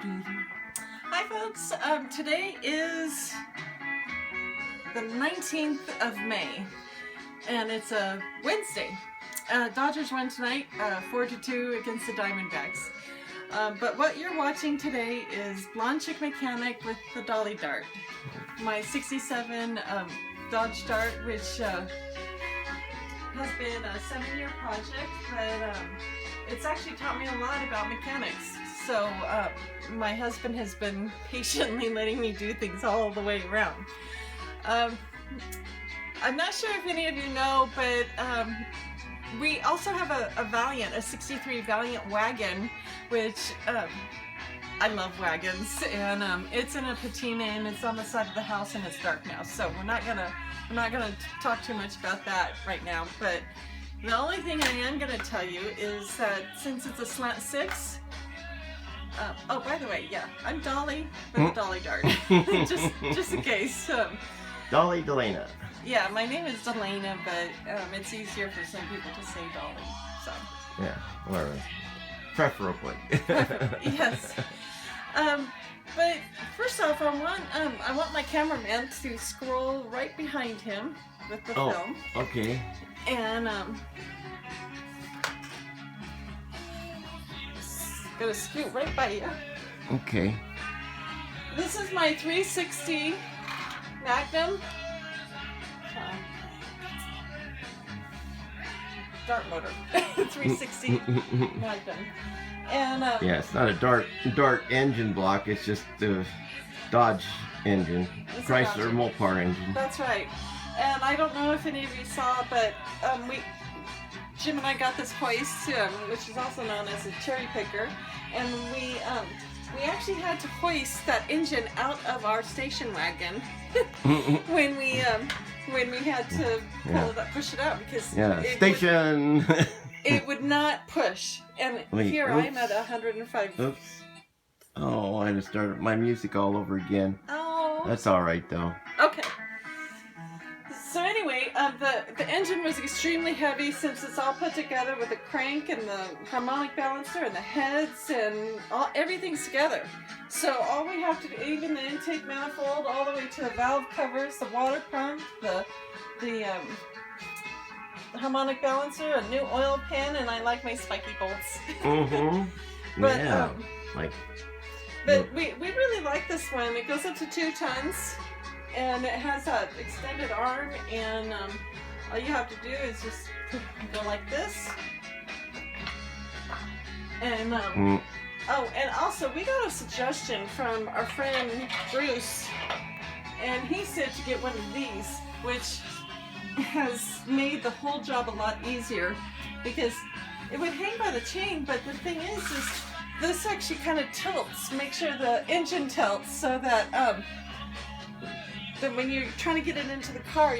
Hi folks, today is the 19th of May and it's a Wednesday. Dodgers won tonight 4-2 against the Diamondbacks. But what you're watching today is Blonde Chick Mechanic with the Dolly Dart. My 67 Dodge Dart, which has been a 7-year project, but it's actually taught me a lot about mechanics. So my husband has been patiently letting me do things all the way around. I'm not sure if any of you know, but we also have a Valiant, a 63 Valiant wagon, which I love wagons, and it's in a patina and it's on the side of the house and it's dark now, so we're not gonna talk too much about that right now. But the only thing I am gonna tell you is that since it's a slant 6, oh, by the way, yeah, I'm Dolly with the Dolly Dart, just in case. Dolly Delana. Yeah, my name is Delana, but it's easier for some people to say Dolly, so. Yeah, whatever. Preferably. Yes. But first off, I want my cameraman to scroll right behind him with the film. Okay. And gonna scoot right by you. Okay. This is my 360 Magnum dart motor. 360 Magnum. And yeah, it's not a dart engine block. It's just the Dodge engine, Chrysler Mopar engine. That's right. And I don't know if any of you saw, but Jim and I got this hoist, which is also known as a cherry picker, and we actually had to hoist that engine out of our station wagon when we had to push it out because station. It would not push, and here I'm at 105. Oops. Oh, I had to start my music all over again. Oh. That's all right though. Okay. So anyway, the engine was extremely heavy since it's all put together with the crank and the harmonic balancer and the heads and everything's together. So all we have to do, even the intake manifold, all the way to the valve covers, the water pump, the harmonic balancer, a new oil pan, and I like my spiky bolts. But yeah, like. But we really like this one. It goes up to 2 tons. And it has an extended arm, and all you have to do is just go like this. And oh, and also we got a suggestion from our friend Bruce, and he said to get one of these, which has made the whole job a lot easier because it would hang by the chain. But the thing is this actually kind of tilts. Make sure the engine tilts so that. Then when you're trying to get it into the car,